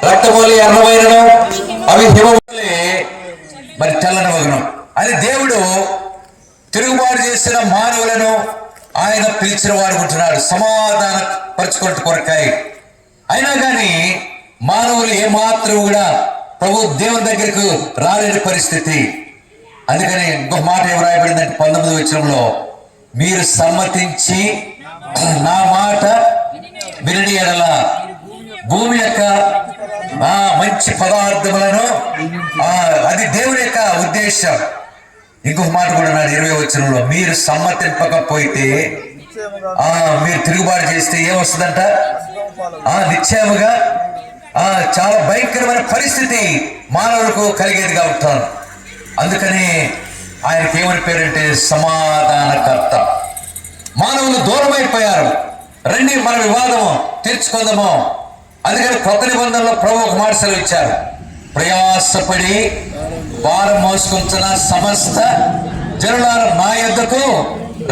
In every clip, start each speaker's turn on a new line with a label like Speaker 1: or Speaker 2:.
Speaker 1: రక్తమూలి ఎర్రమైనను అవి హిమములే మరి తెల్లనవగును. అది దేవుడు తిరుగుబాటు చేసిన మానవులను ఆయన పిలిచిన వాడుకుంటున్నాడు సమాధాన పరుచుకుంటూ కొరకాయి. అయినా కానీ మానవులు ఏమాత్రం కూడా ప్రభు దేవుని దగ్గరకు రాలేని పరిస్థితి. అందుకని ఇంకొక మాట ఏం రాయబడిందంటే 19వ వచనంలో, మీరు సమ్మతించి నా మాట వినని ఎడల భూమి యొక్క మంచి పదార్థములను, అది దేవుని యొక్క ఉద్దేశం. ఇంకొక మాట కూడా నాడు 20వ వచనంలో, మీరు సమ్మతింపకపోతే మీరు తిరుగుబాటు చేస్తే ఏమొస్తుందంట? నిశ్చయముగా చాలా భయంకరమైన పరిస్థితి మానవులకు కలిగేది కాబట్టి అందుకని ఆయనకి ఏమని పేరంటే సమాధానకర్త. మానవులు దూరం అయిపోయారు, రండి మన వివాదము తీర్చుకుందాము. అందుకని కొత్త నిబంధనలో ప్రభు ఒక మాట సెలవు ఇచ్చారు, ప్రయాసపడి భారం మోసుకుంటున్న సమస్త జనులారా నా యొద్దకు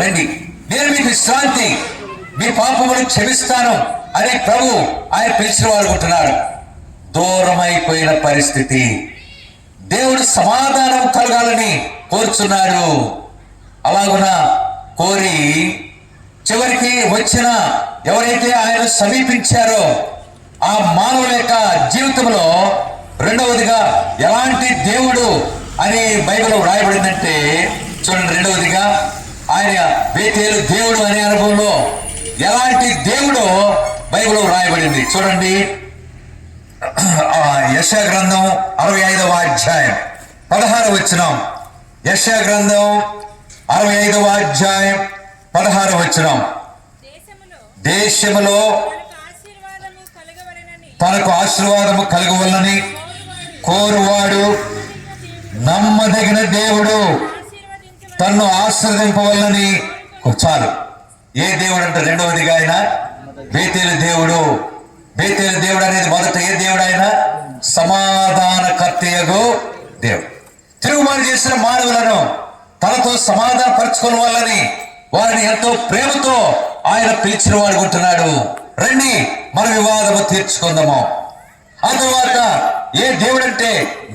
Speaker 1: రండి, నేను మీకు విశ్రాంతి, మీ పాపములను క్షమిస్తాను అని ప్రభు ఆయన పిలిచిన వాడుకుంటున్నాడు. దూరమైపోయిన పరిస్థితి, దేవుడు సమాధానం కలగాలని కోరుచున్నాడు. అలాగున కోరి చివరికి వచ్చిన ఎవరైతే ఆయన సమీపించారో ఆ మానవుల యొక్క జీవితంలో రెండవదిగా ఎలాంటి దేవుడు అని బైబిల్లో రాయబడిందంటే చూడండి, రెండవదిగా ఆయన బేతేలు దేవుడు అనే అనుభవంలో ఎలాంటి దేవుడు బైబిల్లో రాయబడింది చూడండి. యెషయా గ్రంథం 65వ అధ్యాయం 16వ వచనం. యెషయా గ్రంథం 65వ అధ్యాయం 16వ వచనం. దేశములో తనకు ఆశీర్వాదము కలగవలనని కోరువాడు నమ్మదగిన దేవుడు తన్ను ఆశీర్వదింపవలనని. చాలు. ఏ దేవుడు అంటే రెండవదిగా ఆయన బేతేలు దేవుడు. బేతేలు దేవుడు అనేది మొదట ఏ దేవుడు? ఆయన సమాధానకర్తయగు దేవుడు. తిరుగుబాటు చేసిన మానవులను తనతో సమాధాన పరచుకున్న వాళ్ళని వారిని ఎంతో ప్రేమతో ఆయన పిలిచిన వాడుకుంటున్నాడు. రండి మన వివాదము తీర్చుకుందాము. ఆ తర్వాత ఏ దేవుడు అంటే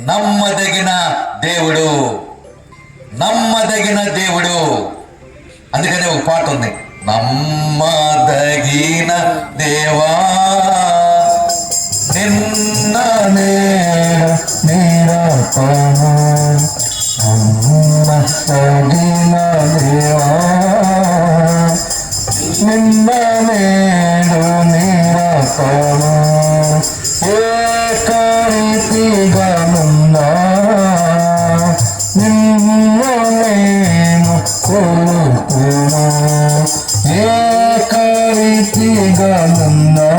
Speaker 1: నమ్మదగిన దేవుడు. నమ్మదగిన దేవుడు. అందుకనే ఒక పాట ఉంది, నమ్మదగిన దేవా నిన్న నేడు నిరతము, నమ్మదగిన దేవా నిన్న నేడు నిరతము, ఏకరీతిగానున్నా నిన్ను నేను కొలుతును, ఏకరీతిగానున్నా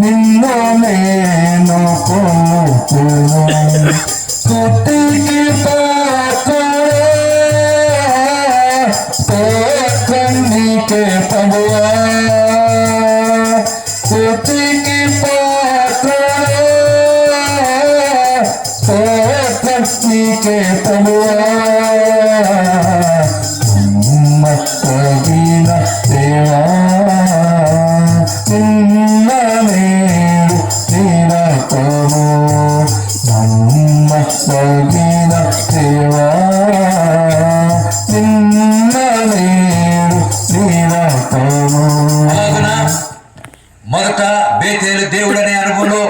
Speaker 1: నిన్ను నేను కొలుతును. స్తుతికి పాత్రుడే స్తోత్రనీకే ప్రభువా, స్తుతికి పాత్రుడే స్తోత్రనీకే ప్రభువా, నమ్మదగిన దేవా నిన్న నేడు నిరతము, నమ్మదగిన దేవా నిన్న నేడు నిరతము. మొదట బేతేలు దేవుడు అనే అనుభవంలో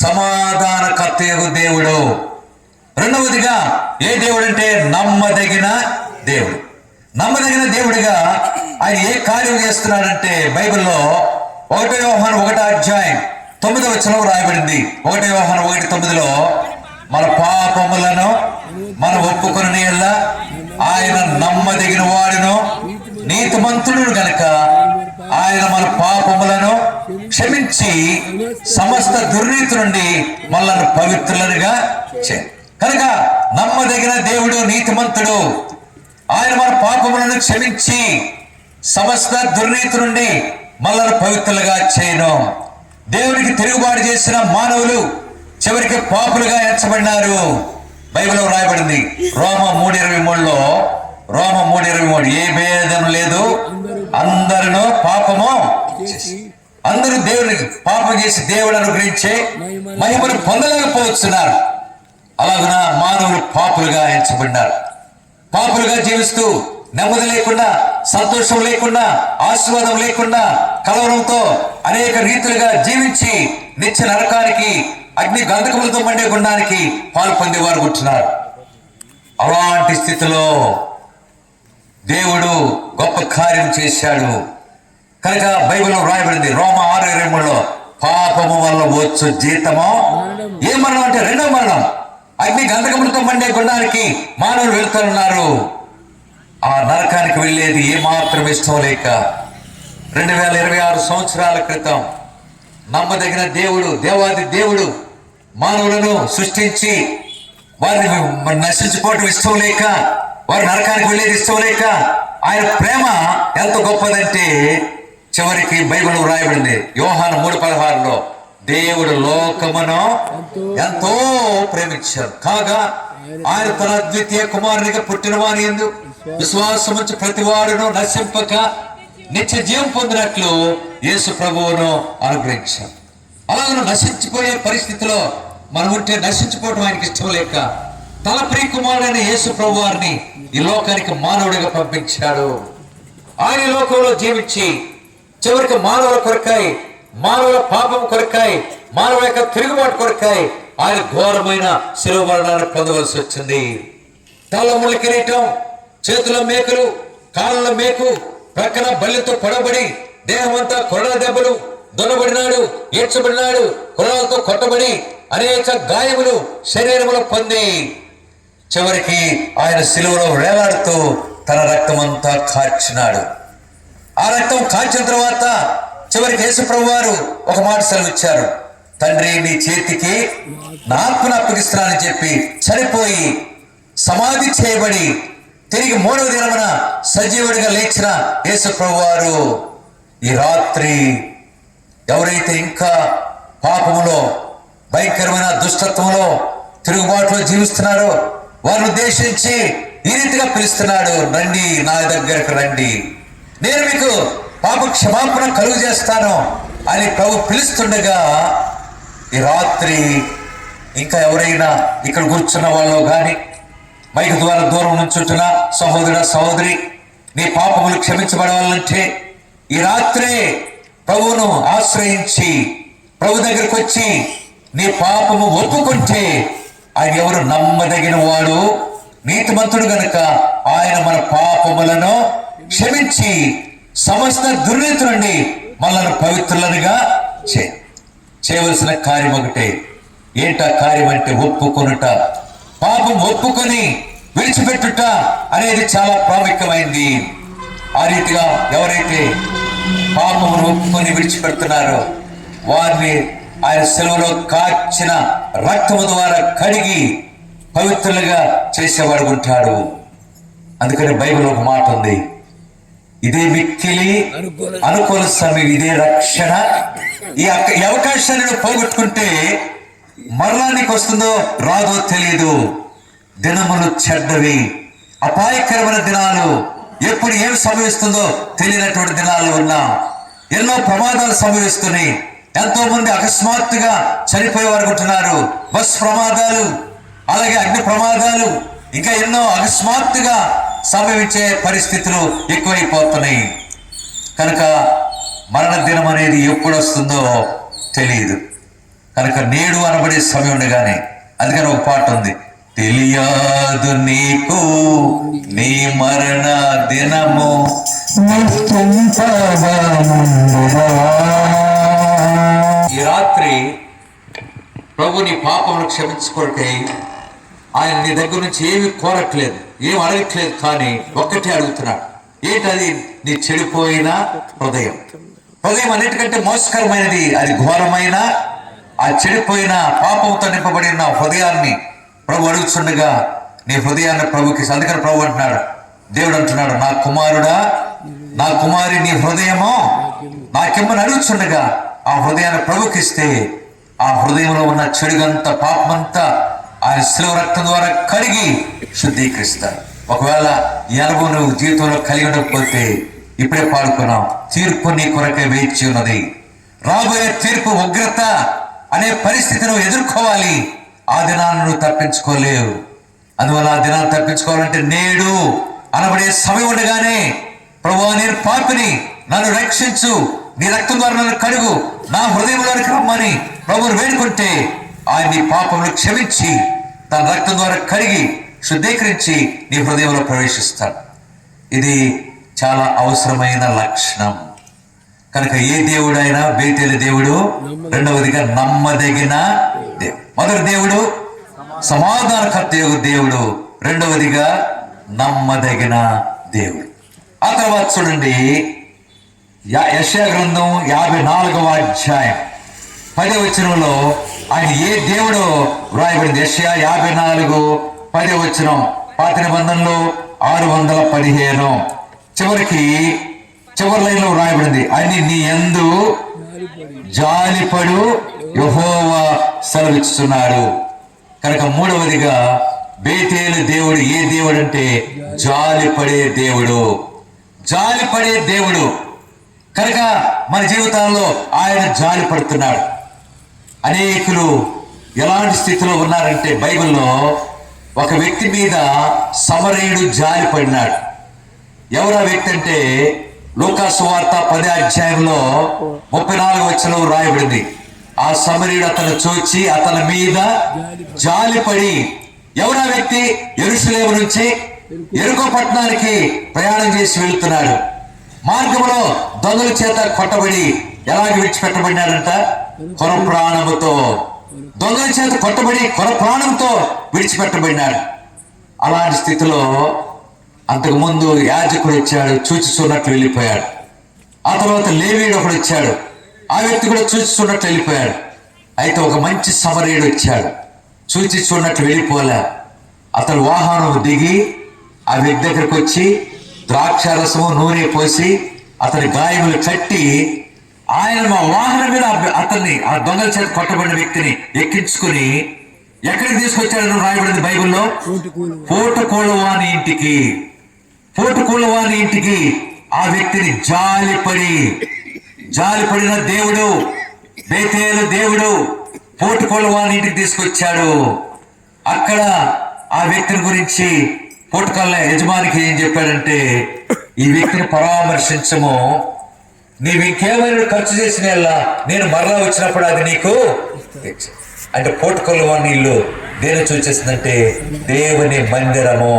Speaker 1: సమాధానకర్తయగు దేవుడు. రెండవదిగా ఏ దేవుడు అంటే నమ్మదగిన దేవుడు. నమ్మదగిన దేవుడిగా ఆయన ఏ కార్యం చేస్తున్నాడంటే బైబిల్లో 1 యోహాను 1వ అధ్యాయం 9వ వచనం రాయబడింది. 1 యోహాను 1:9లో మన పాపములను మనం ఒప్పుకొని ఆయన నమ్మదగిన వాడును నీతిమంతుడు గనక ఆయన మన పాపములను క్షమించి సమస్త దుర్నీతి నుండి మనల్ని పవిత్రులుగా కనుక నమ్మదగిన దేవుడు నీతిమంతుడు. ఆయన మన పాపములను క్షమించి సమస్త దుర్నీతి నుండి మనల్ని పవిత్రులుగా చేయను. దేవునికి తిరుగుబాటు చేసిన మానవులు చివరికి పాపులుగా ఎంచబడినారు. బైబిల్లో రాయబడింది రోమ 3:23లో, రోమ 3:23 ఏ భేదం లేదు, అందరినూ పాపము అందరూ దేవుని పాపం చేసి దేవుడు అనుగ్రహించే మహిమను పొందలేకపోతున్నారు. అలాగున మానవులు పాపులుగా ఎంచబడినారు. పాపులుగా జీవిస్తూ నెమ్మది లేకుండా, సంతోషం లేకుండా, ఆశీర్వాదం లేకుండా, కలవరంతో అనేక రీతులుగా జీవించి నిత్య నరకానికి, అగ్ని గంధకములతో మండే గుండానికి పాలు పొందేవారు ఉంటున్నారు. అలాంటి స్థితిలో దేవుడు గొప్ప కార్యం చేశాడు. కనుక బైబిల్లో రాయబడింది రోమా 6:23 పాపము వల్ల వచ్చు జీతము ఏ మరణం అంటే రెండో మరణం. అగ్ని గంధకములతో మండే గుండానికి మానవులు వెళ్తున్నారు. ఆ నరకానికి వెళ్ళేది ఏమాత్రం ఇష్టం లేక 2026 సంవత్సరాల క్రితం నమ్మదగిన దేవుడు, దేవాది దేవుడు మానవులను సృష్టించి వారిని నశించుకోవటం ఇష్టం లేక, వారు నరకానికి వెళ్ళేది ఇష్టం లేక, ఆయన ప్రేమ ఎంత గొప్పదంటే చివరికి బైబిల్ రాయబడింది యోహాను 3:16 దేవుడు లోకమును ఎంతో ప్రేమించారు కాగా ఆయన తన అద్వితీయ కుమారునిగా పుట్టిన వారి యందు విశ్వాసం ఉంచి ప్రతివాడును నశింపక నిత్య జీవం పొందినట్లు యేసు ప్రభువును అనుగ్రహించారు. అలాగే నశించిపోయే పరిస్థితిలో మనం ఉంటే నశించిపోవడం ఆయనకి ఇష్టం లేక తన ప్రియ కుమారుడైన యేసు ప్రభు వారిని ఈ లోకానికి మానవుడిగా పంపించాడు. ఆయన లోకంలో జీవించి చివరికి మానవుల కొరకాయి, మానవుల పాపం కొరకాయి, మానవుల యొక్క తిరుగుబాటు కొరకాయి ఆయన ఘోరమైన శిలువ మరణాన్ని పొందవలసి వచ్చింది. తల ముళ్ళ కిరీటం, చేతుల మేకులు, కాళ్ళ మేకు, ప్రక్కన బల్లెతో పొడబడి దేహమంతా కొరడ దెబ్బలు, దొనబడినాడు, ఈడ్చబడినాడు, కొరలతో కొట్టబడి అనేక గాయములు శరీరంలో పొంది చివరికి ఆయన శిలువలో వేలాడుతూ తన రక్తమంతా కార్చినాడు. ఆ రక్తం కాల్చిన తర్వాత చివరికి యేసు ప్రభు వారు ఒక మాట సెలవిచ్చారు, తండ్రి నీ చేతికి నా ఆత్మను అప్పగిస్తున్నానని చెప్పి చనిపోయి సమాధి చేయబడి తిరిగి 3వ దినమున సజీవుడిగా లేచిన యేసు ప్రభు వారు ఈ రాత్రి ఎవరైతే ఇంకా పాపములో, భయంకరమైన దుష్టత్వంలో, తిరుగుబాటులో జీవిస్తున్నారో వారిని ఉద్దేశించి ఈ రీతిగా పిలుస్తున్నాడు, రండి నా దగ్గరకు రండి, నేను మీకు పాప క్షమాపణ కలుగు చేస్తాను అని ప్రభు పిలుస్తుండగా ఈ రాత్రి ఇంకా ఎవరైనా ఇక్కడ కూర్చున్న వాళ్ళు కానీ మైకు ద్వారా దూరం నుంచుంటున్న సహోదర సహోదరి నీ పాపములు క్షమించబడాలంటే ఈ రాత్రే ప్రభువును ఆశ్రయించి ప్రభు దగ్గరికి వచ్చి నీ పాపము ఒప్పుకుంటే ఆయన ఎవరు నమ్మదగిన వాడు, నీతిమంతుడు గనుక ఆయన మన పాపములను క్షమించి సమస్త దుర్నీతి నుండి మనల్ని పవిత్రులనుగా చేయవలసిన కార్యం ఒకటే. ఏంటా కార్యం అంటే ఒప్పుకొనుట. పాపం ఒప్పుకొని విడిచిపెట్టుట అనేది చాలా ప్రాముఖ్యమైంది. ఆ రీతిగా ఎవరైతే పాపమును ఒప్పుకొని విడిచిపెడుతున్నారో వారిని ఆయన సెలవులో కాచిన రక్తము ద్వారా కడిగి పవిత్రులుగా చేసేవాడు ఉంటాడు. అందుకని బైబిల్ ఒక మాట ఉంది, ఇదే మిక్కిలి అనుకూల సమయం, ఇదే రక్షణ. ఈ అవకాశాన్ని నువ్వు పోగొట్టుకుంటే మరలా నీకు వస్తుందో రాదో తెలియదు. దినములు చెడ్డవి, అపాయకరమైన దినాలు, ఎప్పుడు ఏమి సంభవిస్తుందో తెలియనటువంటి దినాలు ఉన్నా. ఎన్నో ప్రమాదాలు సంభవిస్తున్నాయి. ఎంతో మంది అకస్మాత్తుగా చనిపోయేవారు ఉంటున్నారు. బస్ ప్రమాదాలు, అలాగే అగ్ని ప్రమాదాలు, ఇంకా ఎన్నో అకస్మాత్తుగా సంభవించే పరిస్థితులు ఎక్కువైపోతున్నాయి. కనుక మరణ దినం అనేది ఎప్పుడు వస్తుందో తెలియదు. కనుక నేడు అనబడే సమయం ఉండగానే, అందుకని ఒక పాట ఉంది, తెలియదు నీకు నీ మరణ దినము. ఈ రాత్రి ప్రభు నీ పాపమును క్షమించుకోవటై ఆయన నీ దగ్గర నుంచి ఏమి కోరట్లేదు, ఏమి అడగట్లేదు, కానీ ఒక్కటే అడుగుతున్నాడు. ఏంటది? నీ చెడిపోయిన హృదయం. హృదయం అన్నిటికంటే మోసకరమైనది, అది ఘోరమైన ఆ చెడిపోయిన పాపంతో నింపబడిన హృదయాన్ని ప్రభు అడుగుతుండగా నీ హృదయాన్ని ప్రభుకి. అందుకని ప్రభు అంటున్నాడు, దేవుడు అంటున్నాడు, నా కుమారుడా, నా కుమారి, నీ హృదయము నాకెమ్మని అడుగుతుండగా ఆ హృదయాన్ని ప్రభుకిస్తే ఆ హృదయంలో ఉన్న చెడుగంతా, పాపమంతా ఆయన శిలువ రక్తం ద్వారా కడిగి శుద్ధీకరిస్తారు. ఒకవేళ ఈ అనుభవం నువ్వు జీవితంలో కలిగి ఉండకపోతే ఇప్పుడే పాడుకున్నాం, తీర్పు నీ కొరకే వేచి ఉన్నది, రాబోయే తీర్పు ఉగ్రత అనే పరిస్థితిని ఎదుర్కోవాలి. ఆ దినాన్ని నువ్వు తప్పించుకోలేవు. అందువల్ల ఆ దినాన్ని తప్పించుకోవాలంటే నేడు అనబడే సమయం ఉండగానే, ప్రభువా నేను పాపిని, నన్ను రక్షించు, నీ రక్తం ద్వారా నన్ను కడుగు, నా హృదయంలోనికి రమ్మని ప్రభువును వేడుకుంటే ఆయన నీ పాపములు క్షమించి తన రక్తం ద్వారా కడిగి శుద్ధీకరించి నీ హృదయంలో ప్రవేశిస్తాడు. ఇది చాలా అవసరమైన లక్షణం. కనుక ఏ దేవుడైనా బేతేలు దేవుడు, రెండవదిగా నమ్మదగిన దేవుడు. మొదటి దేవుడు సమాధానకర్త దేవుడు, రెండవదిగా నమ్మదగిన దేవుడు. ఆ తర్వాత చూడండి, యెషయా గ్రంథం 54వ అధ్యాయం 10వ వచనంలో ఆయన ఏ దేవుడు వ్రాయబడింది. యెషయా 54 10వ వచనం, పాత నిబంధనలో 615 చివరి లైన్లో వ్రాయబడింది, అని నీ యందు జాలిపడు యెహోవా సెలవిస్తున్నాడు. కనుక మూడవదిగా బేతేలు దేవుడు ఏ దేవుడు అంటే జాలిపడే దేవుడు. జాలిపడే దేవుడు కనుక మన జీవితాల్లో ఆయన జాలి పడుతున్నాడు. అనేకులు ఎలాంటి స్థితిలో ఉన్నారంటే, బైబిల్లో ఒక వ్యక్తి మీద సమరయుడు జాలి పడినాడు. ఎవరా వ్యక్తి అంటే లూకా సువార్త 10వ అధ్యాయంలో 34వ వచనం రాయబడింది. ఆ సమరయుడు అతను చూచి అతని మీద జాలిపడి, ఎవరా వ్యక్తి? యెరూషలేము నుంచి యెరికో పట్టణానికి ప్రయాణం చేసి వెళుతున్నాడు. మార్గంలో దొంగల చేత కొట్టబడి ఎలాగ విడిచిపెట్టబడినాడంట? కొర ప్రాణముతో. దొంగల చేత కొట్టబడి కొర ప్రాణంతో విడిచిపెట్టబడినాడు. అలాంటి స్థితిలో అంతకుముందు యాజకుడు వచ్చాడు, చూచి చూడనట్లు వెళ్ళిపోయాడు. ఆ తర్వాత లేవీయుడు ఒకడు వచ్చాడు, ఆ వ్యక్తి కూడా చూచి చూడనట్లు వెళ్ళిపోయాడు. అయితే ఒక మంచి సమరయుడు వచ్చాడు, చూచి చూడనట్లు వెళ్ళిపోలే. అతను వాహనం దిగి ఆ వ్యక్తి దగ్గరకు వచ్చి ద్రాక్షారసము నూనె పోసి అతని గాయములు కట్టి, ఆయన మా వాహనం మీద అతన్ని, ఆ దొంగల చేత కొట్టబడిన వ్యక్తిని ఎక్కించుకుని ఎక్కడికి తీసుకొచ్చాడని రాయబడింది బైబిల్లో? పోటుకోళ్ళవాని ఇంటికి. పోటుకోళ్ళవాని ఇంటికి ఆ వ్యక్తిని జాలిపడిన దేవుడు, బేతేలు దేవుడు పోటుకోళ్ళవాని ఇంటికి తీసుకొచ్చాడు. అక్కడ ఆ వ్యక్తిని గురించి పోటుకోళ్ళ యజమానికి ఏం చెప్పాడంటే, ఈ వ్యక్తిని పరామర్శించము, నీవు ఇంకేమైనా ఖర్చు చేసిన నేను మరలా వచ్చినప్పుడు అది నీకు. అంటే పోటుకోళ్ళవాని ఇల్లు దేని చూచేసిందంటే దేవుని మందిరము.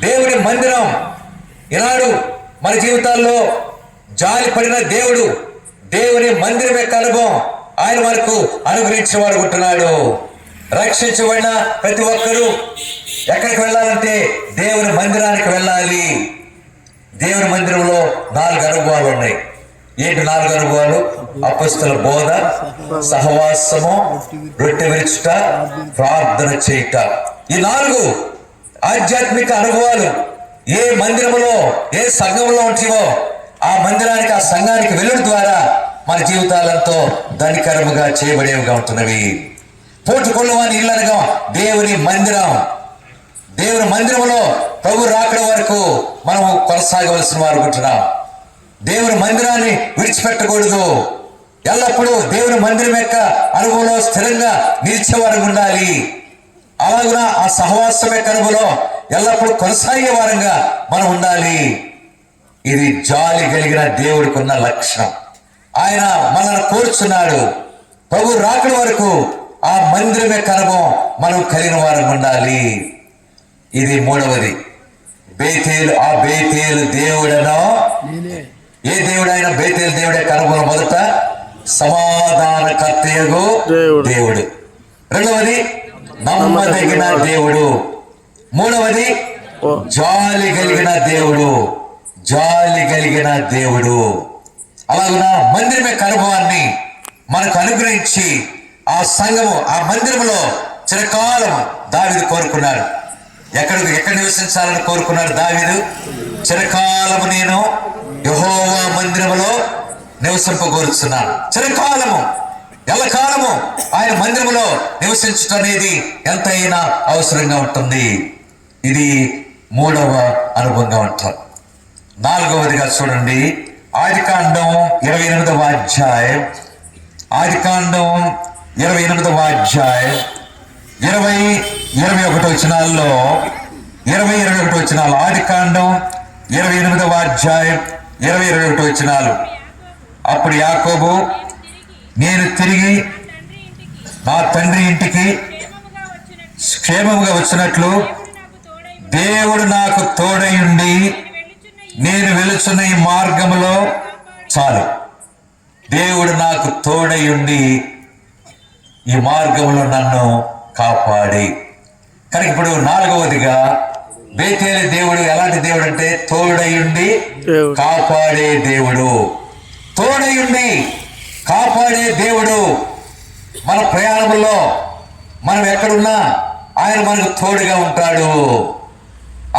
Speaker 1: దేవుని మందిరం. ఈనాడు మన జీవితాల్లో జాలి పడిన దేవుడు, దేవుని మందిరం యొక్క అనుభవం ఆయన మనకు అనుగ్రహించిన వాడు ఉంటున్నాడు. రక్షించబడిన ప్రతి ఒక్కరూ ఎక్కడికి వెళ్ళాలంటే దేవుని మందిరానికి వెళ్ళాలి. దేవుని మందిరంలో 4 అనుభవాలు ఉన్నాయి. ఏంటి 4 అనుభవాలు? అపొస్తలుల బోధ, సహవాసము, రొట్టె విరుచుట, ప్రార్థన చేయుట. ఈ 4 ఆధ్యాత్మిక అనుభవాలు ఏ మందిరంలో, ఏ సంఘంలో ఉంటివో ఆ మందిరానికి, ఆ సంఘానికి వెళ్ళడం ద్వారా మన జీవితాలతో ధనికరముగా చేయబడేవిగా ఉంటున్నవి. పోటుకొల్లవాని ఇల్లు అనగా దేవుని మందిరం. దేవుని మందిరంలో ప్రభు రాకడ వరకు మనము కొనసాగవలసిన వారు ఉంటున్నాం. దేవుని మందిరాన్ని విడిచిపెట్టకూడదు. ఎల్లప్పుడూ దేవుని మందిరం యొక్క అనుభవంలో స్థిరంగా నిలిచేవారు ఉండాలి. అలాగున ఆ సహవాసం యొక్క అనుభవంలో ఎల్లప్పుడూ కొనసాగే వారంగా మనం ఉండాలి. ఇది జాలి కలిగిన దేవుడికి ఉన్న లక్షణం. ఆయన మనల్ని కోరుచున్నాడు. ప్రభు రాకడ వరకు ఆ మందిరం యొక్క అనుభవం మనం కలిగిన వారం ఉండాలి. ఇది మూడవది. బేతేలు, ఆ బేతేలు దేవుడనో, ఏ దేవుడైనా బేతేలు దేవుడి యొక్క అనుభవం మొదట సమాధానకర్తయగు దేవుడు, రెండవది నమ్మదగిన దేవుడు, మూడవది జాలి కలిగిన దేవుడు. అలాగున మందిరం యొక్క అనుభవాన్ని మనకు అనుగ్రహించి ఆ సంఘము, ఆ మందిరంలో చిరకాలం దావీదు కోరుకున్నాడు. ఎక్కడ నివసించాలని కోరుకున్నాడు దావీదు? చిరకాలము నేను యెహోవా మందిరములో నివసింపగోరుచున్నాను. చిరకాలము, ఎల్లకాలము ఆయన మందిరములో నివసించటం అనేది ఎంతైనా అవసరంగా ఉంటుంది. ఇది మూడవ అనుభవంగా ఉంటారు. నాలుగవదిగా చూడండి, ఆదికాండం 28వ అధ్యాయం, ఆదికాండం 28వ అధ్యాయం 20-21 వచనాల్లో, 20-21 వచనాలు, ఆదికాండం 28వ అధ్యాయం 20-21 వచనాలు. అప్పుడు యాకోబు, నేను తిరిగి నా తండ్రి ఇంటికి క్షేమముగా వచ్చినట్లు దేవుడు నాకు తోడయుండి నేను వెలుచున్న ఈ మార్గములో, చాలు, దేవుడు నాకు తోడయుండి ఈ మార్గంలో నన్ను కాపాడి. కనుక ఇప్పుడు 4వదిగా బేతేలు దేవుడు ఎలాంటి దేవుడు అంటే తోడయుండి కాపాడే దేవుడు. తోడయుండి కాపాడే దేవుడు. మన ప్రయాణంలో మనం ఎక్కడున్నా ఆయన మనకు తోడుగా ఉంటాడు.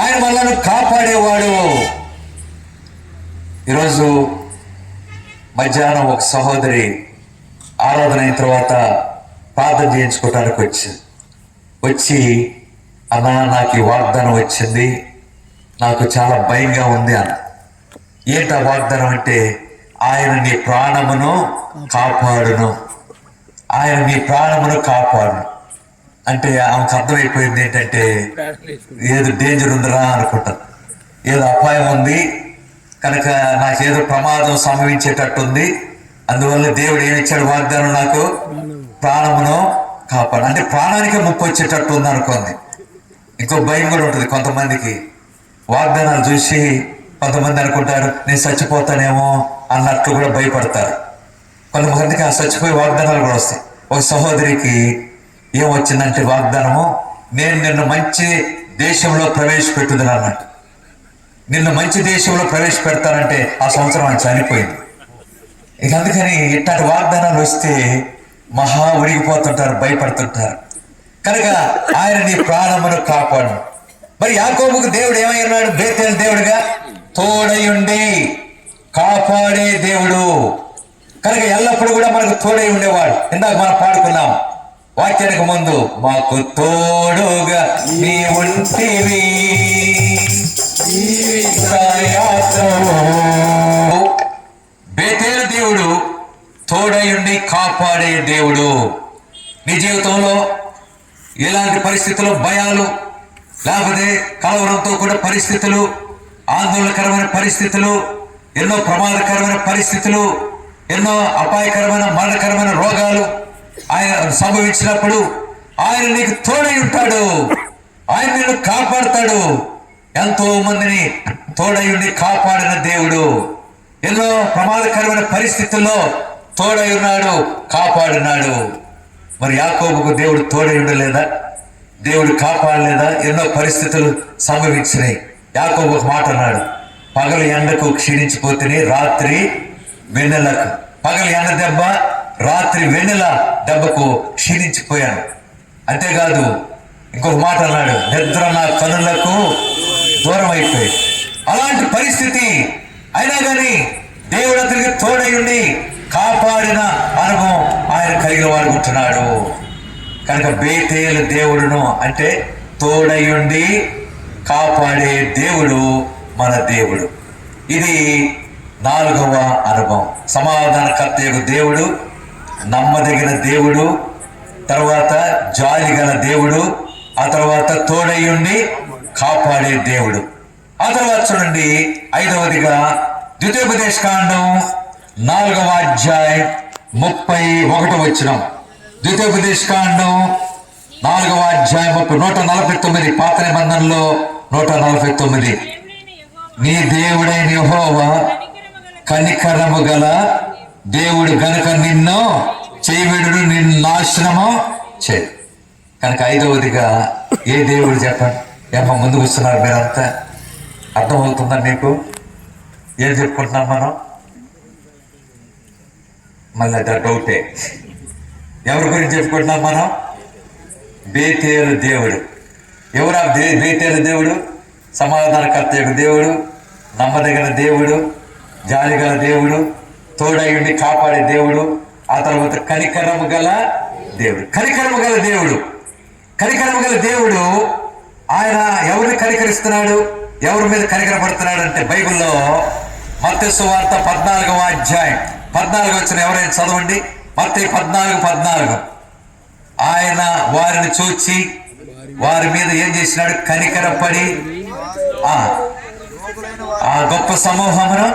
Speaker 1: ఆయన మనల్ని కాపాడేవాడు. ఈరోజు మధ్యాహ్నం ఒక సహోదరి ఆరాధన అయిన తర్వాత ప్రార్థన చేయించుకోవటానికి వచ్చి అన్నా, నాకు ఈ వాగ్దానం వచ్చింది, నాకు చాలా భయంగా ఉంది అన్న. ఏంటా వాగ్దానం అంటే, ఆయన నీ ప్రాణమును కాపాడును, ఆయన నీ ప్రాణమును కాపాడును అంటే ఆమెకు అర్థమైపోయింది ఏంటంటే, ఏదో డేంజర్ ఉందిరా అనుకుంటాను, ఏదో అపాయం ఉంది కనుక నాకేదో ప్రమాదం సంభవించేటట్టుంది, అందువల్ల దేవుడు ఏమిచ్చాడు వాగ్దానం, నాకు ప్రాణమును కాపాడు అంటే ప్రాణానికి ముప్పు వచ్చేటట్టు ఉంది అనుకోండి. ఇంకో భయం కూడా ఉంటుంది కొంతమందికి. వాగ్దానాలు చూసి కొంతమంది అనుకుంటారు నేను చచ్చిపోతానేమో అన్నట్టు కూడా భయపడతారు. కొంతమందికి ఆ చచ్చిపోయే వాగ్దానాలు కూడా వస్తాయి. ఒక సహోదరికి ఏమొచ్చిందంటే వాగ్దానము, నేను నిన్ను మంచి దేశంలో ప్రవేశపెట్టుదని అన్నట్టు. నిన్ను మంచి దేశంలో ప్రవేశపెడతానంటే ఆ సంవత్సరం ఆయన చనిపోయింది. ఇక అందుకని ఇట్లాంటి వాగ్దానాలు వస్తే మహా ఉడిగిపోతుంటారు, భయపడుతుంటారు. కనుక ఆయన నీ ప్రాణమును కాపాడు. మరి యాకోబుకు దేవుడు ఏమై ఉన్నాడు? బేతేలు దేవుడుగా తోడయుండి కాపాడే దేవుడు. కనుక ఎల్లప్పుడూ కూడా మనకు తోడై ఉండేవాడు. ఇందాక మనం పాడుకున్నాం వాక్యానికి ముందు, మాకు తోడుగా నీ ఉంటివి బేతేలు దేవుడు తోడయుండి కాపాడే దేవుడు. నీ జీవితంలో ఎలాంటి పరిస్థితుల్లో భయాలు, లేకపోతే కలవరంతో కూడా పరిస్థితులు, ఆందోళనకరమైన పరిస్థితులు, ఎన్నో ప్రమాదకరమైన పరిస్థితులు, ఎన్నో అపాయకరమైన మరణకరమైన రోగాలు ఆయన సంభవించినప్పుడు ఆయన నీకు తోడై ఉంటాడు. ఆయన నిన్ను కాపాడుతాడు. ఎంతో మందిని తోడై ఉండి కాపాడిన దేవుడు. ఎన్నో ప్రమాదకరమైన పరిస్థితుల్లో తోడై ఉన్నాడు, కాపాడినాడు. మరి యాకోబుకు దేవుడు తోడై ఉండలేదా? దేవుడు కాపాడలేదా? ఎన్నో పరిస్థితులు సంభవించినాయి. యాకోబు ఒక మాట అన్నాడు, పగలు ఎండకు క్షీణించిపోతేనే రాత్రి వెన్నెలకు. పగలు ఎండ దెబ్బ, రాత్రి వెన్నెల దెబ్బకు క్షీణించిపోయాను. అంతేకాదు ఇంకొక మాట అన్నాడు, నిద్ర నా కనులకు దూరం అయిపోయి. అలాంటి పరిస్థితి అయినా కానీ దేవుడు అతనికి తోడై ఉండి కాపాడిన అనుభవం ఆయన కలిగిన వాడు ఉంటున్నాడు. కనుక బేతేలు దేవుడును అంటే తోడయుండి కాపాడే దేవుడు మన దేవుడు. ఇది 4వ అనుభవం. సమాధానకర్త దేవుడు, నమ్మదగిన దేవుడు, తర్వాత జాలి గల దేవుడు, ఆ తర్వాత తోడయుండి కాపాడే దేవుడు. ఆ తర్వాత చూడండి 5వదిగా ద్వితీయోపదేశకాండం 4వ అధ్యాయం 31 వచనం. ద్వితీయోపదేశకాండం 4వ అధ్యాయం 149, పాత నిబంధనలో 149. నీ దేవుడైన యెహోవా కనికరము గల దేవుడు గనుక నిన్ను చేయవిడుడు, నిన్ను నాశనము చేయి. కనుక 5వదిగా ఏ దేవుడు చెప్పండి? ఏమో ముందుకు వస్తున్నారు మీరంతా, అర్థమవుతుందా మీకు? ఏం చెప్పుకుంటున్నాం మనం? మళ్ళీ అది డౌటే. ఎవరి గురించి చెప్పుకుంటున్నాం మనం? బేతేలు దేవుడు. ఎవరు బేతేలు దేవుడు? సమాధానకర్త దేవుడు, నమ్మదగిన దేవుడు, జాలిగల దేవుడు, తోడయుండి కాపాడే దేవుడు, ఆ తర్వాత కనికరము గల దేవుడు. కనికరము గల దేవుడు, కనికరము గల దేవుడు ఆయన ఎవరిని కనికరిస్తున్నాడు? ఎవరి మీద కనికరపడుతున్నాడు అంటే బైబిల్లో మత్తయి సువార్త 14వ అధ్యాయం 14 వచ్చిన ఎవరైనా చదవండి. మత్తయి 14:14. ఆయన వారిని చూచి వారి మీద ఏం చేసినాడు? కనికరపడి ఆ గొప్ప సమూహమును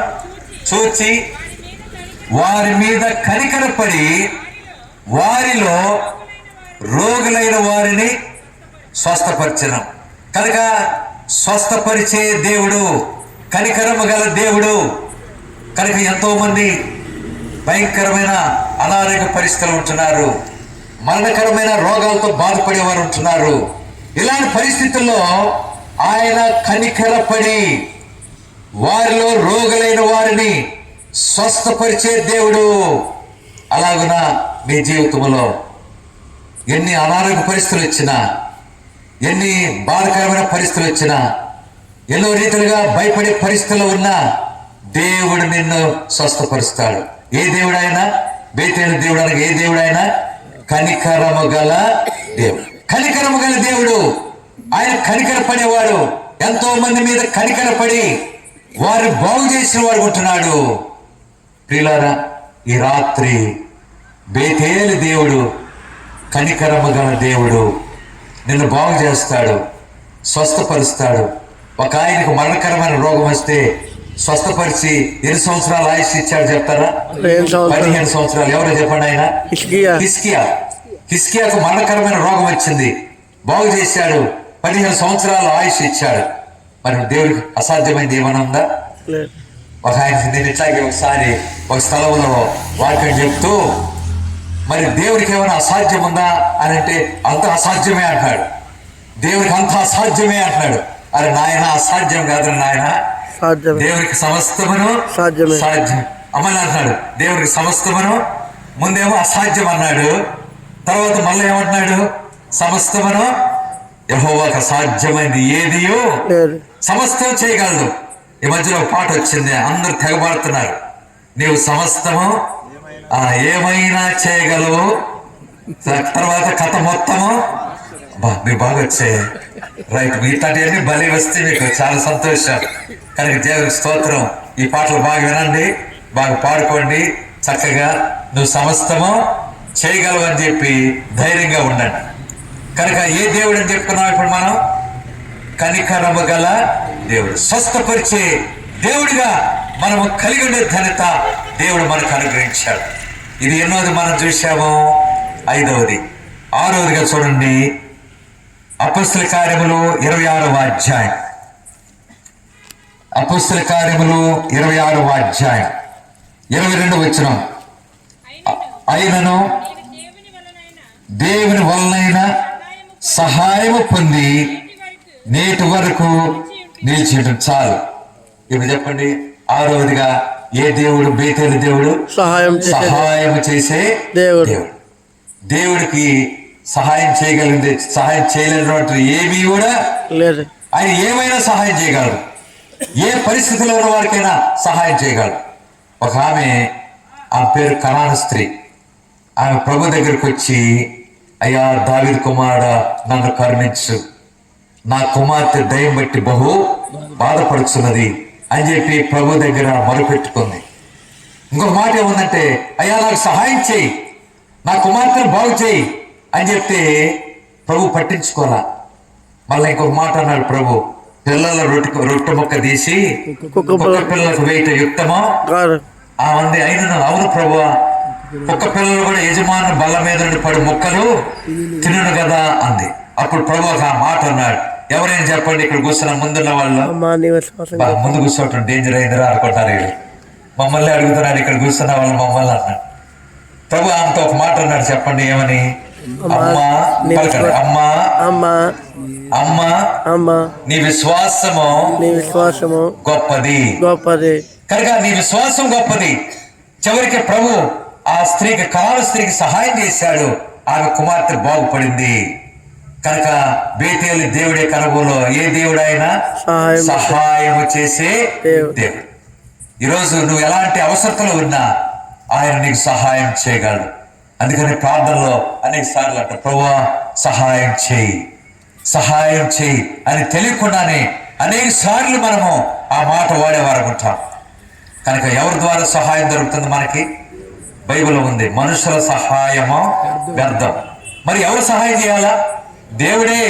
Speaker 1: చూచి వారి మీద కనికరపడి వారిలో రోగులైన వారిని స్వస్థపరిచెను. కనుక స్వస్థపరిచే దేవుడు, కనికరము గల దేవుడు. కనుక ఎంతో మంది భయంకరమైన అనారోగ్య పరిస్థితులు ఉంటున్నారు, మరణకరమైన రోగాలతో బాధపడేవారు ఉంటున్నారు. ఇలాంటి పరిస్థితుల్లో ఆయన కనికరపడి వారిలో రోగులైన వారిని స్వస్థపరిచే దేవుడు. అలాగున మీ జీవితంలో ఎన్ని అనారోగ్య పరిస్థితులు వచ్చినా, ఎన్ని బాధకరమైన పరిస్థితులు వచ్చినా, ఎన్నో రీతిలుగా భయపడే పరిస్థితుల్లో ఉన్నా దేవుడు నిన్ను స్వస్థపరుస్తాడు. ఏ దేవుడైనా, బేతేలు దేవుడు అనగా ఏ దేవుడైనా కనికరము గల దేవుడు. కనికరము గల దేవుడు. ఆయన కనికరపడేవాడు. ఎంతో మంది మీద కనికరపడి వారు బాగు చేసిన వాడు ఉంటున్నాడు. ప్రియులారా, ఈ రాత్రి బేతేలు దేవుడు కనికరము గల దేవుడు. నిన్ను బాగు చేస్తాడు, స్వస్థపరుస్తాడు. ఒక ఆయనకు మరణకరమైన రోగం వస్తే స్వస్థపరిచి ఎన్ని సంవత్సరాలు ఆయుష్ ఇచ్చాడు చెప్తారా? 15 సంవత్సరాలు. ఎవరో చెప్పండి. ఆయన హిస్కియాకు మరణకరమైన రోగం వచ్చింది, బాగు చేశాడు, 15 సంవత్సరాలు ఆయుష్ ఇచ్చాడు. మరి దేవుడికి అసాధ్యమైంది ఏమైనా ఉందా? ఒక ఆయన నేను ఇట్లాగే ఒకసారి ఒక స్థలంలో వాక్యం చెప్తూ, మరి దేవుడికి ఏమైనా అసాధ్యం ఉందా అని అంటే అంత అసాధ్యమే అంటాడు. దేవుడికి అంత అసాధ్యమే అంటున్నాడు. అరే నాయన, అసాధ్యం కాదు నాయన, దేవుడికి సమస్తమును సాధ్యం అమ్మని అంటున్నాడు. దేవుడికి సమస్తమును, ముందేమో అసాధ్యం అన్నాడు, తర్వాత మళ్ళీ ఏమంటున్నాడు? సమస్తమును యెహోవాకు అసాధ్యమైంది ఏదియో సమస్తం చేయగలడు. ఈ మధ్యలో ఒక పాట వచ్చింది, అందరూ తెగబడుతున్నారు. నీవు సమస్తము ఏమైనా చేయగలవు. తర్వాత కథ మొత్తము మీకు బాగా వచ్చాయి. రైట్, మీట్లాంటివన్నీ బలి వస్తే మీకు చాలా సంతోషం. కనుక దేవుడికి స్తోత్రం. ఈ పాటలు బాగా వినండి, బాగా పాడుకోండి. చక్కగా నువ్వు సమస్తము చేయగలవు అని చెప్పి ధైర్యంగా ఉండండి. కనుక ఏ దేవుడు అని చెప్పుకున్నాం ఇప్పుడు మనం? కనికరము గల దేవుడు, స్వస్థపరిచే దేవుడిగా మనము కలిగి ఉండే ఘనత దేవుడు మనకు అనుగ్రహించాడు. ఇది ఎన్నోది మనం చూసాము? 5వది. 6వదిగా చూడండి, అపొస్తల కార్యములు 26వ అధ్యాయం. అపొస్తల కార్యములు 26వ అధ్యాయం 22 వచనం. అయినను దేవుని వలనైన సహాయము పొంది నేటి వరకు నిలిచి ఉండడం చాలు. ఇప్పుడు చెప్పండి, 6వదిగా ఏ దేవుడు? బేతేలు దేవుడు, సహాయం చేసే దేవుడు. దేవుడికి సహాయం చేయగలిగింది, సహాయం చేయలేనటువంటి ఏమీ కూడా లేదు. ఆయన ఏమైనా సహాయం చేయగలరు. ఏ పరిస్థితిలో ఉన్న వారికైనా సహాయం చేయగలరు. ఒక ఆమె పేరు కనాను స్త్రీ. ఆమె ప్రభు దగ్గరికి వచ్చి, అయ్యా దావీదు కుమారుడా, నన్ను కరుణించు, నా కుమార్తె దయ్యం బట్టి బహు బాధపడుతున్నది అని చెప్పి ప్రభు దగ్గర మొరపెట్టుకుంది. ఇంకొక మాట ఏముందంటే, అయ్యా నాకు సహాయం చేయి, నా కుమార్తెను బాగు చేయి అని చెప్తే ప్రభు పట్టించుకోరా. మళ్ళీ ఇంకొక మాట అన్నాడు ప్రభు, పిల్లల రొట్టె ముక్క తీసి కుక్క పిల్లలకు వేయటం యుక్తమో అంది. అయినా అవును ప్రభు, కుక్క పిల్లలు కూడా యజమాని బల్ల మీద నుండి పడి ముక్కలు తినను కదా అంది. అప్పుడు ప్రభు ఒక మాట అన్నాడు, ఎవరైనా చెప్పండి, ఇక్కడ కూర్చున్న ముందున్న వాళ్ళు ముందు కూర్చోవటం డేంజర్ అయిందిరా అనుకుంటారు. మమ్మల్ని అడుగుతున్నారు, ఇక్కడ కూర్చున్న వాళ్ళు మమ్మల్ని అన్నాడు. ప్రభు ఆమెతో ఒక మాట అన్నాడు, చెప్పండి ఏమని? అమ్మా అమ్మా అమ్మా అమ్మా నీ విశ్వాసము గొప్పది గొప్పది. కనుక నీ విశ్వాసం గొప్పది. చివరికి ప్రభు ఆ స్త్రీకి, కనాను స్త్రీకి సహాయం చేశాడు. ఆమె కుమార్తె బాగుపడింది. కనుక బేతేలు దేవుడే కనుగోలు. ఏ దేవుడైనా సహాయము చేసే దేవుడు. ఈరోజు నువ్వు ఎలాంటి అవసరతలో ఉన్నా ఆయన నీకు సహాయం చేయగలడు. అందుకని ప్రార్థనలో అనేక సార్లు అంట, ప్రభువా సహాయం చేయి, సహాయం చేయి అని తెలియకుండానే అనేక సార్లు మనము ఆ మాట వాడేవారు ఉంటాం. కనుక ఎవరి ద్వారా సహాయం దొరుకుతుంది మనకి? బైబిల్ ఉంది, మనుషుల సహాయమో వ్యర్థం. మరి ఎవరు సహాయం చేయాలా? దేవుడే.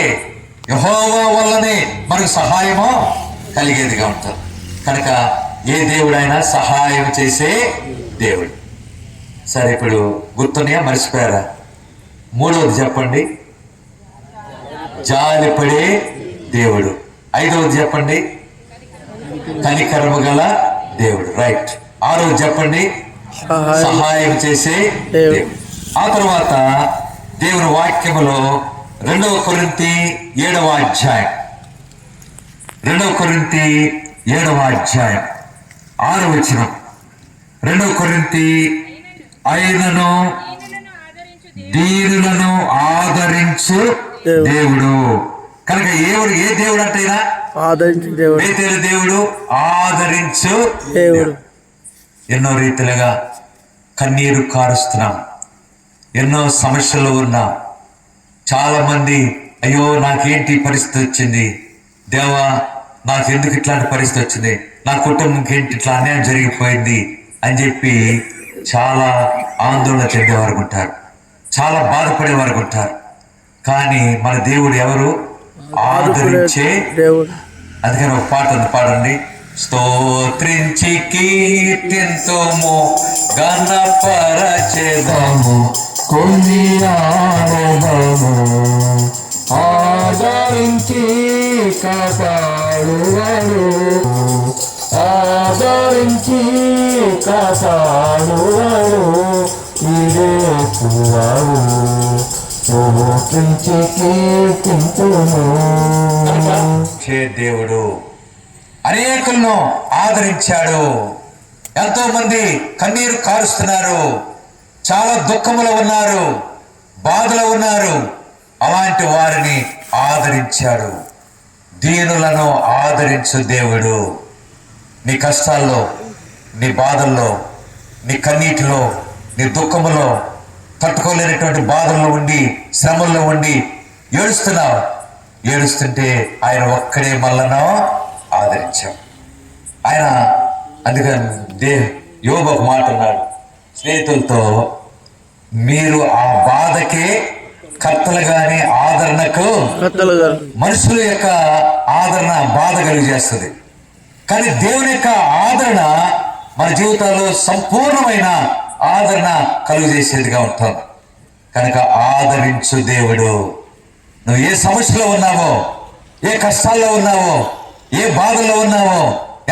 Speaker 1: యెహోవా వల్లనే మనకు సహాయమో కలిగేదిగా ఉంటుంది. కనుక ఏ దేవుడైనా సహాయం చేసే దేవుడు. సరే, ఇప్పుడు గుర్తున్నాయా, మర్చిపోయారా? మూడవది చెప్పండి, జాలిపడే దేవుడు. ఐదవది చెప్పండి, కనికరము గల దేవుడు. రైట్. ఆరవది చెప్పండి, సహాయం చేసే దేవుడు. ఆ తర్వాత దేవుని వాక్యములో 2 కొరింథీ 7వ అధ్యాయం, 2 కొరింథీ 7వ అధ్యాయం 6వ వచనం. 2 కొరింథీ, ఆయనను దీనులను ఆదరించు దేవుడు. కనుక ఏ దేవుడు అంటేనా?
Speaker 2: ఆదరించు దేవుడు.
Speaker 1: బేతేలు దేవుడు, ఆదరించు దేవుడు. ఎన్నో రీతిలుగా కన్నీరు కారుస్తున్నాం, ఎన్నో సమస్యలు ఉన్నా. చాలా మంది, అయ్యో నాకేంటి పరిస్థితి వచ్చింది, దేవా నాకెందుకు ఇట్లాంటి పరిస్థితి వచ్చింది, నా కుటుంబంకి ఏంటి ఇట్లా అన్యాయం జరిగిపోయింది అని చెప్పి చాలా ఆందోళన చెందేవారు ఉంటారు, చాలా బాధపడేవారు ఉంటారు. కానీ మన దేవుడు ఎవరు? ఆదరించే
Speaker 2: దేవుడు.
Speaker 1: అందుకని ఒక పాట ఉంది, పాడండి. స్తోత్రించి కీర్తింతుము, గణపరచెదము, కొనియాడెదము.
Speaker 2: ఆదరించి కాపాడువాడు, ఆదరించి కాపాడువాడు, ఇదే పువ్వాడు. స్తోత్రించి కీర్తింతుము.
Speaker 1: దేవుడు అనేకులను ఆదరించాడు. ఎంతో మంది కన్నీరు కారుస్తున్నారు, చాలా దుఃఖములో ఉన్నారు, బాధలో ఉన్నారు. అలాంటి వారిని ఆదరించాడు. దీనులను ఆదరించు దేవుడు. నీ కష్టాల్లో, నీ బాధల్లో, నీ కన్నీటిలో, నీ దుఃఖములో, తట్టుకోలేనటువంటి బాధల్లో ఉండి, శ్రమల్లో ఉండి ఏడుస్తున్నావు. ఏడుస్తుంటే ఆయన ఒక్కడే మళ్ళనో ఆదరించాం. ఆయన అందుకని యోబు ఒక మాట అన్నాడు స్నేహితులతో, మీరు ఆ బాధకే కర్తలు గాని ఆదరణకు. మనుషుల యొక్క ఆదరణ బాధ కలిగి చేస్తుంది, కానీ దేవుని యొక్క ఆదరణ మన జీవితాల్లో సంపూర్ణమైన ఆదరణ కలుగు చేసేదిగా ఉంటాం. కనుక ఆదరించు దేవుడు. నువ్వు ఏ సమస్యలో ఉన్నావో, ఏ కష్టాల్లో ఉన్నావో, ఏ బాధలో ఉన్నావో,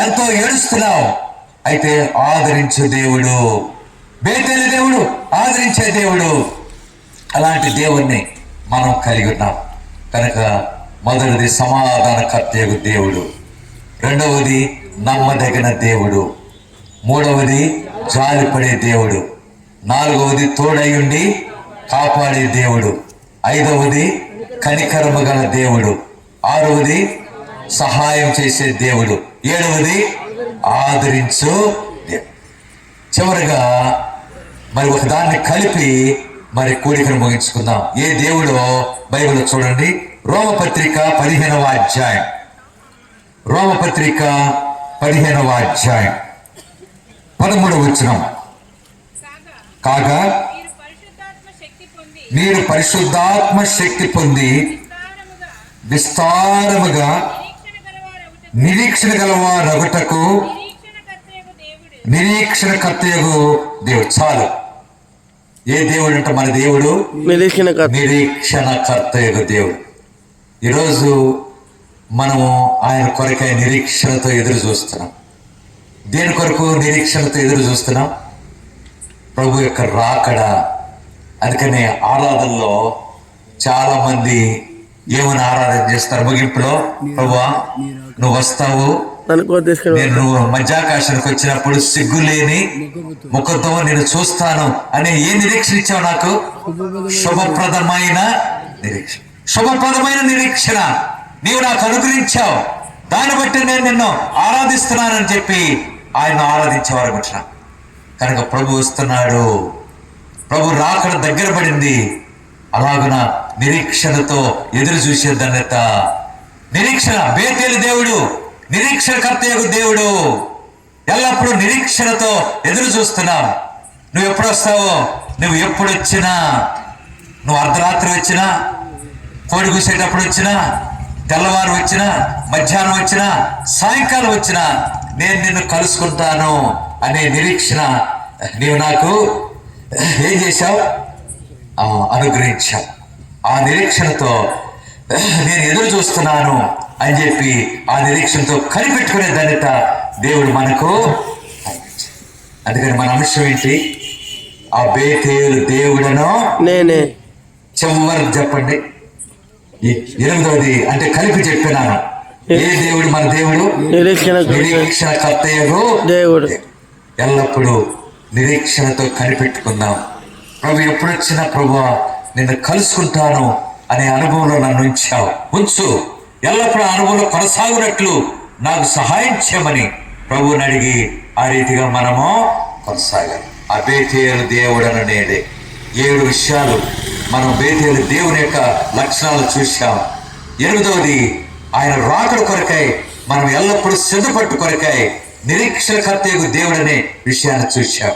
Speaker 1: ఎంతో ఏడుస్తున్నావు, అయితే ఆదరించు దేవుడు. బేతేలు దేవుడు, ఆదరించే దేవుడు. అలాంటి దేవుణ్ణి మనం కలిగి ఉన్నాం. కనుక మొదటిది సమాధానకర్తయగు దేవుడు, రెండవది నమ్మదగిన దేవుడు, మూడవది జాలిపడే దేవుడు, నాలుగవది తోడయుండి కాపాడే దేవుడు, ఐదవది కనికరము గల దేవుడు, ఆరవది సహాయం చేసే దేవుడు, ఏడవది ఆదరించు దేవుడు. చివరిగా మరి ఒకదాన్ని కలిపి మరి కూడికను ముగించుకుందాం. ఏ దేవుడో బైబిల్లో చూడండి. రోమపత్రిక 15వ అధ్యాయం, రోమపత్రిక 15వ అధ్యాయం 13వ వచనం. కాగా మీరు పరిశుద్ధాత్మ శక్తి పొంది విస్తారముగా నిరీక్షణ గలవారగుటకు. నిరీక్షణ కర్తయగు దేవుడు. చాలు. ఏ దేవుడు అంటే మన దేవుడు నిరీక్షణ కర్తయగు దేవుడు. ఈరోజు మనము ఆయన కొరకై నిరీక్షణతో ఎదురు చూస్తున్నాం. దేని కొరకు నిరీక్షణతో ఎదురు చూస్తున్నాం? ప్రభు యొక్క రాకడ. అందుకనే ఆరాధనలో చాలా మంది ఏమని ఆరాధన చేస్తారు ముగింపులో? ప్రభువా నువ్వు వస్తావు, నేను నువ్వు మధ్యాకాశానికి వచ్చినప్పుడు సిగ్గులేని ముఖంతో నేను చూస్తాను అనే ఏ నిరీక్షణ ఇచ్చావు నాకు? శుభప్రదమైన నిరీక్షణ. శుభప్రదమైన నిరీక్షణ నీవు నాకు అనుగ్రహించావు, దాన్ని బట్టి నేను నిన్ను ఆరాధిస్తున్నానని చెప్పి ఆయన ఆరాధించేవారు వచ్చిన. కనుక ప్రభు వస్తున్నాడు, ప్రభు రాకడ దగ్గర పడింది. అలాగున నిరీక్షణతో ఎదురు చూసే ధన్యత. నిరీక్షణ. బేతేలు దేవుడు నిరీక్షణ కర్తయగు దేవుడు. ఎల్లప్పుడూ నిరీక్షణతో ఎదురు చూస్తున్నాం. నువ్వు ఎప్పుడు వస్తావో, నువ్వు ఎప్పుడు వచ్చినా, నువ్వు అర్ధరాత్రి వచ్చినా, కోడి కూసేటప్పుడు వచ్చినా, తెల్లవారు వచ్చినా, మధ్యాహ్నం వచ్చినా, సాయంకాలం వచ్చినా నేను నిన్ను కలుసుకుంటాను అనే నిరీక్షణ నీవు నాకు ఏం చేశావు? అనుగ్రహించావు. ఆ నిరీక్షణతో నేను ఎదురు చూస్తున్నాను అని చెప్పి ఆ నిరీక్షణతో కనిపెట్టుకునే ధన్యత దేవుడు మనకు. అందుకని మన అంశం ఏంటి? ఆ బేతేలు దేవుడను
Speaker 2: నేనే.
Speaker 1: చివరి చెప్పండి. 8వది అంటే కలిపి చెప్పినాను. ఏ దేవుడు? మన దేవుడు నిరీక్షణ కర్తయ్యకు
Speaker 2: దేవుడు.
Speaker 1: ఎల్లప్పుడూ నిరీక్షణతో కనిపెట్టుకుందాం. ప్రభు ఎప్పుడు వచ్చినా ప్రభు నిన్ను కలుసుకుంటాను అనే అనుభవంలో నన్ను ఉంచు. ఎల్లప్పుడూ అనుభవంలో కొనసాగునట్లు నాకు సహాయం చేయమని ప్రభువుని అడిగి ఆ రీతిగా మనము కొనసాగాలి. ఆ బేతేలు దేవుడను నేడే. 7 విషయాలు మనం బేతేలు దేవుని యొక్క లక్షణాలు చూశాం. 8వది ఆయన రాకడ కొరకై మనం ఎల్లప్పుడూ సిద్ధపట్టు కొరకై నిరీక్షణకర్తయ్యకు దేవుడనే విషయాన్ని చూశాం.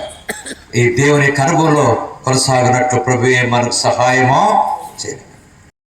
Speaker 1: ఈ దేవుని యొక్క అనుభవంలో కొనసాగినట్లు ప్రభువే మనకు సహాయమో చేయండి.